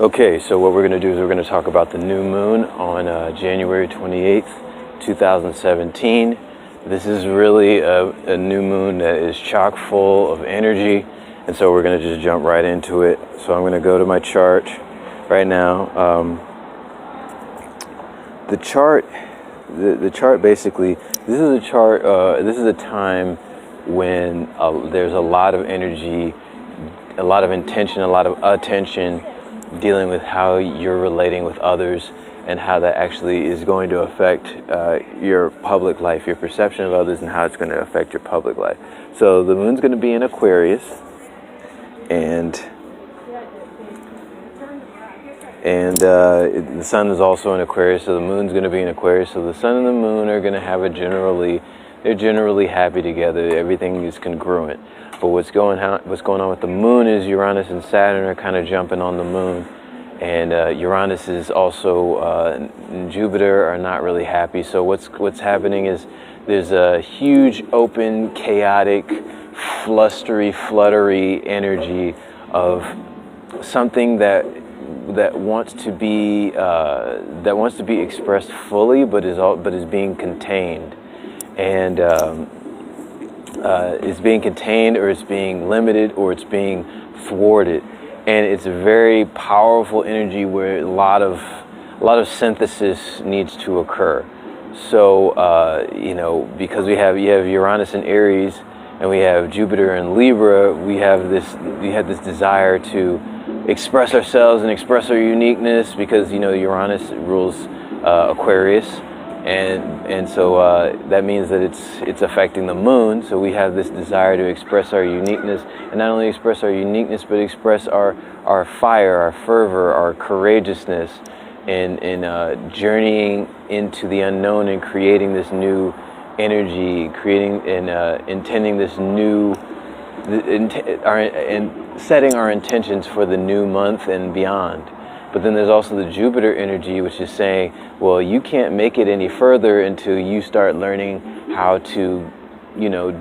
Okay, so what we're going to do is we're going to talk about the new moon on January 28th, 2017. This is really a new moon that is chock full of energy, and so we're going to just jump right into it. So I'm going to go to my chart right now. The chart basically, this is a chart, this is a time when there's a lot of energy, a lot of intention, a lot of attention, dealing with how you're relating with others and how that actually is going to affect your public life, your perception of others, and how it's going to affect your public life. So the moon's going to be in Aquarius, and the sun is also in Aquarius, so the moon's going to be in Aquarius. So the sun and the moon are going to have they're generally happy together. Everything is congruent. But what's going on with the moon is Uranus and Saturn are kind of jumping on the moon, and Uranus is also and Jupiter are not really happy. So what's happening is there's a huge, open, chaotic, fluttery energy of something that wants to be expressed fully, but is being contained, and it's being contained, or it's being limited, or it's being thwarted. And it's a very powerful energy where a lot of synthesis needs to occur. So because you have Uranus in Aries and we have Jupiter in Libra, we have this desire to express ourselves and express our uniqueness, because Uranus rules Aquarius, and so that means that it's affecting the moon. So we have this desire to express our uniqueness, and not only express our uniqueness, but express our fire, our fervor, our courageousness in journeying into the unknown and creating this new energy, creating and intending this new and setting our intentions for the new month and beyond. But then there's also the Jupiter energy, which is saying, well, you can't make it any further until you start learning how to,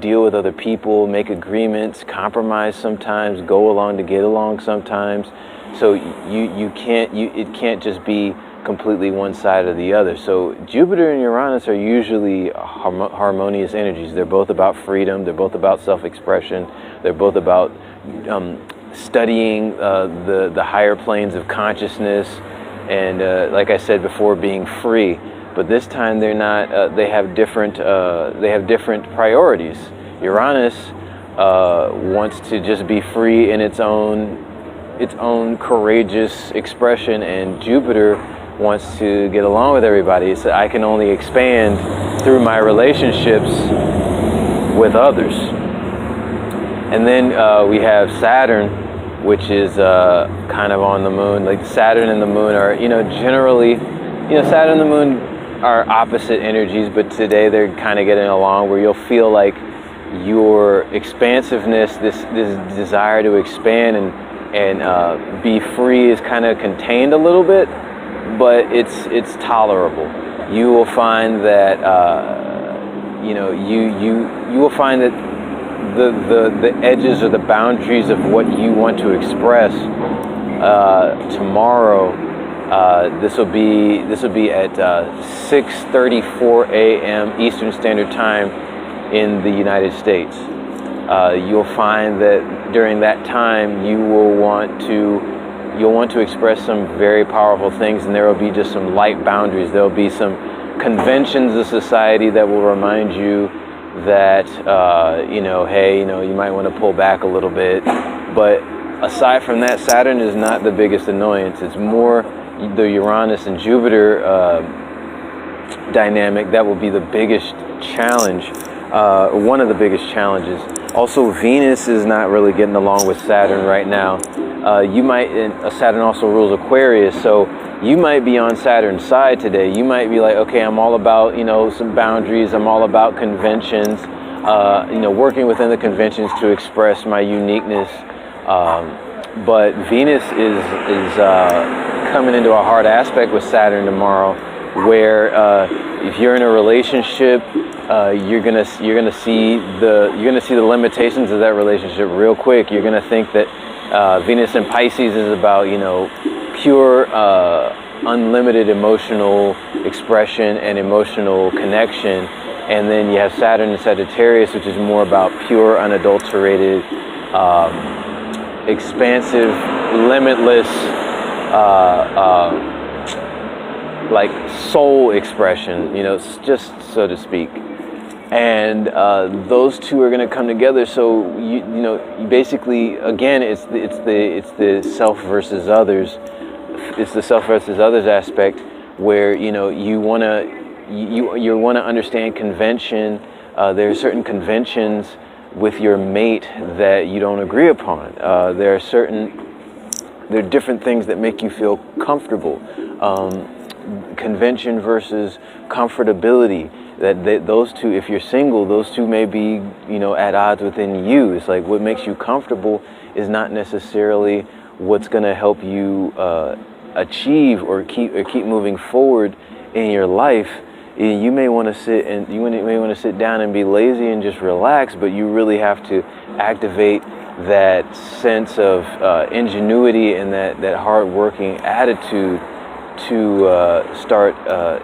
deal with other people, make agreements, compromise sometimes, go along to get along sometimes. So it can't just be completely one side or the other. So Jupiter and Uranus are usually harmonious energies. They're both about freedom. They're both about self-expression. They're both about studying the higher planes of consciousness, and like I said before, being free. But this time they're not. They have different priorities. Uranus wants to just be free in its own courageous expression, and Jupiter wants to get along with everybody. So I can only expand through my relationships with others. And then we have Saturn, which is kind of on the moon. Like Saturn and the moon are, generally, Saturn and the moon are opposite energies, but today they're kind of getting along, where you'll feel like your expansiveness, this desire to expand and be free, is kind of contained a little bit, but it's tolerable. You will find that you will find that the edges or the boundaries of what you want to express tomorrow. This will be at 6:34 a.m. Eastern Standard Time in the United States. You'll find that during that time you'll want to express some very powerful things, and there will be just some light boundaries. There will be some conventions of society that will remind you that hey, you might want to pull back a little bit. But aside from that, Saturn is not the biggest annoyance. It's more the Uranus and Jupiter dynamic that will be the biggest challenge, one of the biggest challenges. Also, Venus is not really getting along with Saturn right now. Saturn also rules Aquarius, so you might be on Saturn's side today. You might be like, okay, I'm all about, some boundaries. I'm all about conventions, working within the conventions to express my uniqueness. But Venus is coming into a hard aspect with Saturn tomorrow, where if you're in a relationship, you're gonna see the limitations of that relationship real quick. You're gonna think that Venus in Pisces is about pure, unlimited emotional expression and emotional connection. And then you have Saturn in Sagittarius, which is more about pure, unadulterated, expansive, limitless, like soul expression, you know, just so to speak. And those two are going to come together. So you know, basically, again, it's the self versus others. It's the self versus others aspect, where you know you want to understand convention. There are certain conventions with your mate that you don't agree upon. There are different things that make you feel comfortable. Convention versus comfortability. Those two, if you're single, those two may be, you know, at odds within you. It's like what makes you comfortable is not necessarily what's going to help you achieve or keep moving forward in your life. You may want to sit down and be lazy and just relax, but you really have to activate that sense of ingenuity and that hard-working attitude to start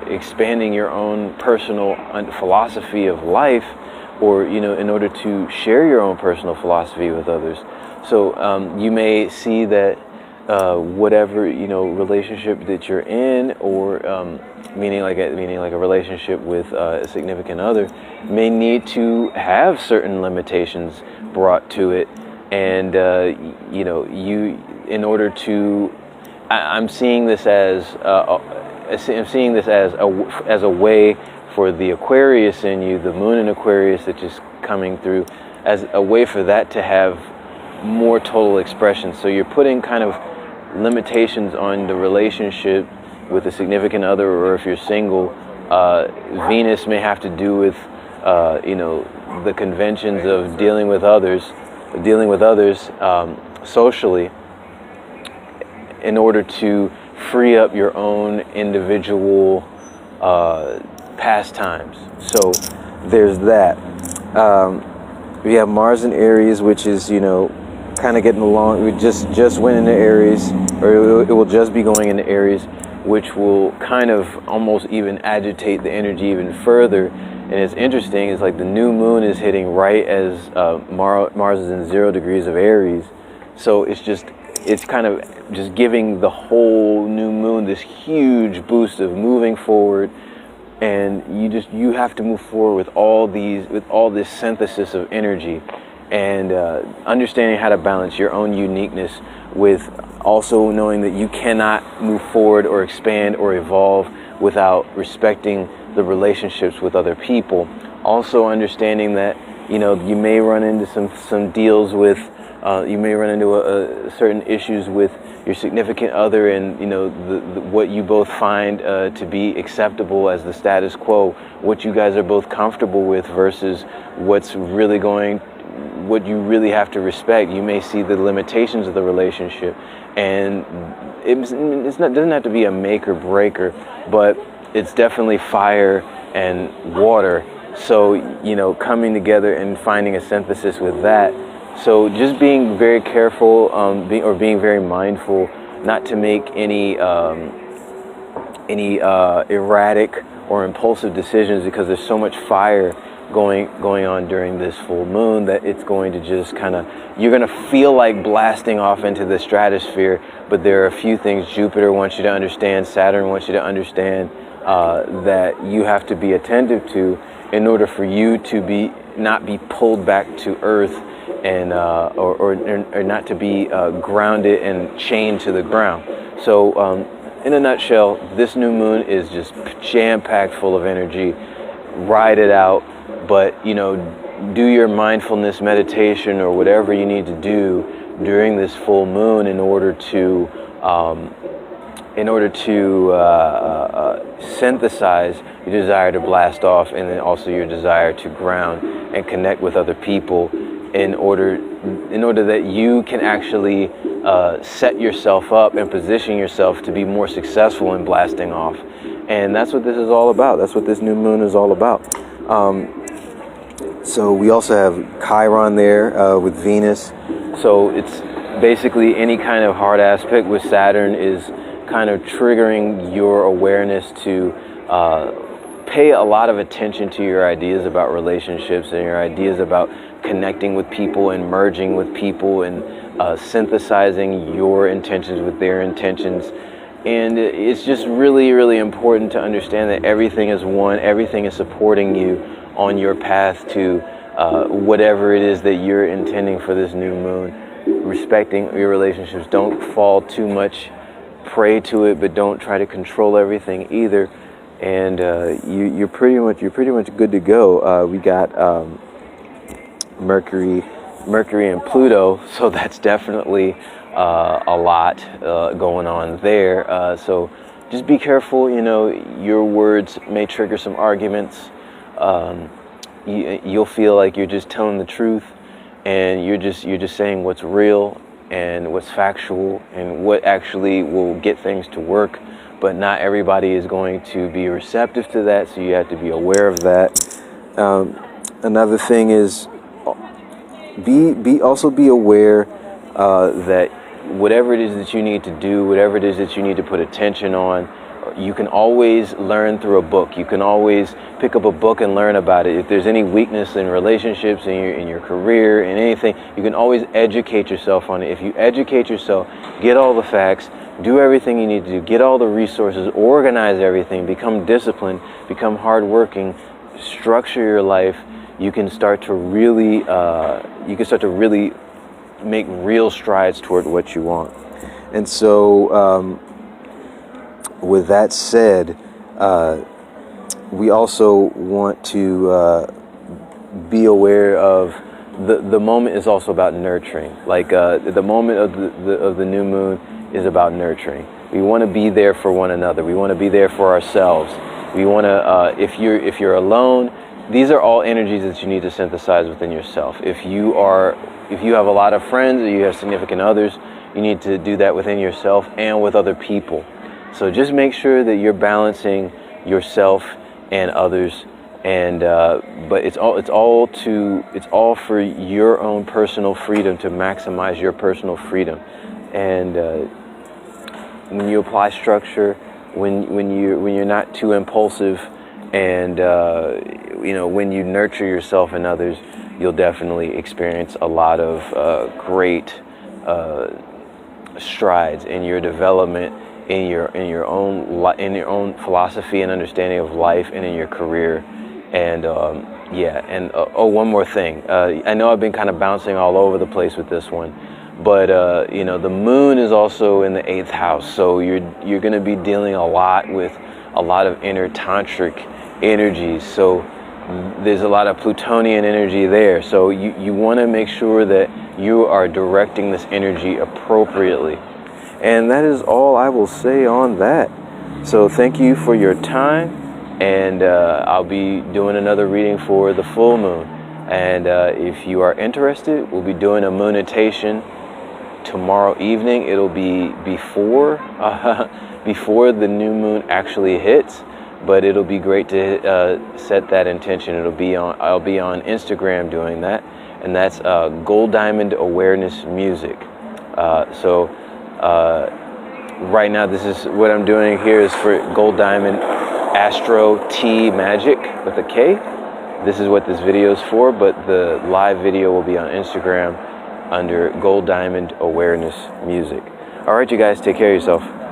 expanding your own personal philosophy of life, or you know, in order to share your own personal philosophy with others. So you may see that whatever, you know, relationship that you're in, or meaning like a relationship with a significant other, may need to have certain limitations brought to it, and you know, in order to, I'm seeing this as a way for the Aquarius in you, the moon in Aquarius that's just coming through, as a way for that to have more total expression. So you're putting kind of limitations on the relationship with a significant other, or if you're single, Venus may have to do with you know, the conventions of dealing with others socially, in order to free up your own individual pastimes. So there's that. We have Mars in Aries, which is, you know, kind of getting along. We just went into Aries, or it will just be going into Aries, which will kind of almost even agitate the energy even further. And it's interesting, it's like the new moon is hitting right as Mars is in 0 degrees of Aries. So it's kind of just giving the whole new moon this huge boost of moving forward. And you have to move forward with all this synthesis of energy, and understanding how to balance your own uniqueness with also knowing that you cannot move forward or expand or evolve without respecting the relationships with other people. Also understanding that, you know, you may run into some deals with, you may run into certain issues with your significant other, and you know, what you both find to be acceptable as the status quo, what you guys are both comfortable with versus what you really have to respect. You may see the limitations of the relationship, and doesn't have to be a make or breaker, but it's definitely fire and water. So, you know, coming together and finding a synthesis with that. So just being very careful, being very mindful not to make any erratic or impulsive decisions, because there's so much fire going on during this full moon that it's going to just you're going to feel like blasting off into the stratosphere. But there are a few things Jupiter wants you to understand, Saturn wants you to understand, that you have to be attentive to in order for you to not be pulled back to earth, and or not to be grounded and chained to the ground. So in a nutshell, this new moon is just jam-packed full of energy. Ride it out, but you know, do your mindfulness meditation or whatever you need to do during this full moon in order to synthesize your desire to blast off, and then also your desire to ground and connect with other people, in order that you can actually set yourself up and position yourself to be more successful in blasting off. And that's what this is all about. That's what this new moon is all about. So we also have Chiron there with Venus. So it's basically any kind of hard aspect with Saturn is kind of triggering your awareness to pay a lot of attention to your ideas about relationships and your ideas about connecting with people and merging with people and synthesizing your intentions with their intentions. And it's just really, really important to understand that everything is one, everything is supporting you on your path to whatever it is that you're intending for this new moon. Respecting your relationships. Don't fall too much prey to it, but don't try to control everything either. And you're pretty much good to go. We got Mercury and Pluto, so that's definitely a lot going on there. So just be careful. You know, your words may trigger some arguments. You'll feel like you're just telling the truth, and you're just saying what's real and what's factual and what actually will get things to work. But not everybody is going to be receptive to that, so you have to be aware of that. Another thing is also be aware that whatever it is that you need to do, whatever it is that you need to put attention on, you can always learn through a book. You can always pick up a book and learn about it. If there's any weakness in relationships, in your career, in anything, you can always educate yourself on it. If you educate yourself, get all the facts, do everything you need to do, get all the resources, organize everything, become disciplined, become hardworking, structure your life, you can start to really make real strides toward what you want. And so with that said, we also want to be aware of the moment is also about nurturing. Like the moment of the new moon is about nurturing. We want to be there for one another. We want to be there for ourselves. We want to if you're alone, these are all energies that you need to synthesize within yourself. If you have a lot of friends or you have significant others, you need to do that within yourself and with other people. So just make sure that you're balancing yourself and others, and but it's all for your own personal freedom, to maximize your personal freedom. And when you apply structure, when you're not too impulsive, and when you nurture yourself and others, you'll definitely experience a lot of great strides in your development, in your own philosophy and understanding of life, and in your career. And one more thing. I know I've been kind of bouncing all over the place with this one, but the moon is also in the 8th house, so you're going to be dealing a lot with a lot of inner tantric energies. So there's a lot of Plutonian energy there. So you want to make sure that you are directing this energy appropriately. And that is all I will say on that. So thank you for your time, and I'll be doing another reading for the full moon. And if you are interested, we'll be doing a moonatation tomorrow evening. It'll be before the new moon actually hits, but it'll be great to set that intention. I'll be on Instagram doing that, and that's Gold Diamond Awareness Music. Right now, this is what I'm doing here is for Gold Diamond Astro T Magic with a K. This is what this video is for, but the live video will be on Instagram under Gold Diamond Awareness Music. All right, you guys, take care of yourself.